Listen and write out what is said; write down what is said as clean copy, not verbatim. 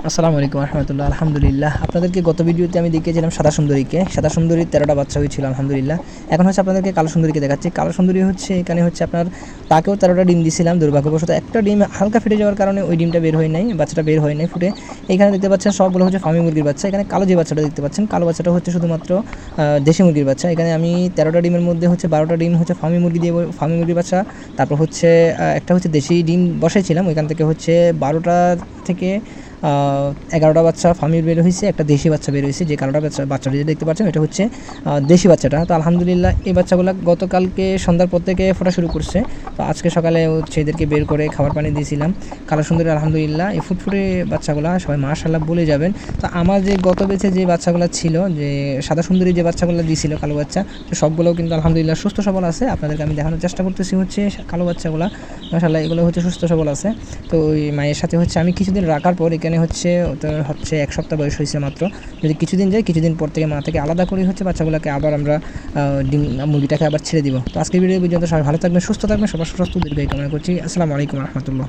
আসসালামু আলাইকুম রহমতুল্লাহ। আলহামদুলিল্লাহ, আপনাদেরকে গত ভিডিওতে আমি দেখিয়েছিলাম সাদা সুন্দরীর 13টা বাচ্চা হয়েছিল আলহামদুলিল্লাহ। এখন হচ্ছে আপনাদেরকে কালো সুন্দরীকে দেখাচ্ছি। কালো সুন্দরী হচ্ছে এখানে হচ্ছে আপনার তাকেও 13টা ডিম দিয়েছিলাম, দুর্ভাগ্যবশত একটা ডিম হালকা ফেটে যাওয়ার কারণে ওই ডিমটা বের হয় নাই, বাচ্চাটা বের হয় নাই ফুটে। এখানে দেখতে পাচ্ছেন সবগুলো হচ্ছে ফার্মি মুরগির বাচ্চা। এখানে কালো যে বাচ্চাটা দেখতে পাচ্ছেন, কালো বাচ্চাটা হচ্ছে শুধুমাত্র দেশি মুরগির বাচ্চা। এখানে আমি 13টা ডিমের মধ্যে হচ্ছে 12টা ডিম হচ্ছে ফার্মি মুরগি দিয়ে ফার্মি মুরগির বাচ্চা, তারপর হচ্ছে একটা হচ্ছে দেশি ডিম বসাইছিলাম, ওইখান থেকে হচ্ছে 12টা থেকে 11টা বাচ্চা ফার্মির বের হয়েছে, একটা দেশি বাচ্চা বের হয়েছে। যে কালোটা বাচ্চাটা যে দেখতে পাচ্ছেন এটা হচ্ছে দেশি বাচ্চাটা। তো আলহামদুলিল্লাহ এই বাচ্চাগুলো গতকালকে সন্ধ্যার পর থেকে ফোটা শুরু করছে। তো আজকে সকালে হচ্ছে এদেরকে বের করে খাবার পানি দিয়েছিলাম। কালো সুন্দরী আলহামদুলিল্লাহ এই ফুটফুটে বাচ্চাগুলো সবাই মাশাআল্লাহ বলে যাবেন। তো আমার যে গত বেচে যে বাচ্চাগুলো ছিল, যে সাদা সুন্দরী যে বাচ্চাগুলো দিয়েছিল কালো বাচ্চা, তো সবগুলোও কিন্তু আলহামদুলিল্লাহ সুস্থ সবল আছে। আপনাদেরকে আমি দেখানোর চেষ্টা করতেছি হচ্ছে কালো বাচ্চাগুলো মাশাআল্লাহ এগুলো হচ্ছে সুস্থ সবল আছে। তো ওই মায়ের সাথে হচ্ছে আমি কিছুদিন রাখার পর এখানে হচ্ছে ওদের হচ্ছে 1 সপ্তাহ বয়স হয়েছে মাত্র। যদি কিছুদিন যায়, কিছুদিন পর থেকে মা থেকে আলাদা করে হচ্ছে বাচ্চাগুলোকে আবার আমরা ডিম মুরগিটাকে আবার ছেড়ে দিব। তো আজকের ভিডিও পর্যন্ত সবাই ভালো থাকবেন, সুস্থ থাকবেন, সবার সুস্বাস্থ্য দীর্ঘায়ু কামনা করছি। আসসালামু আলাইকুম রহমতুল্লাহ।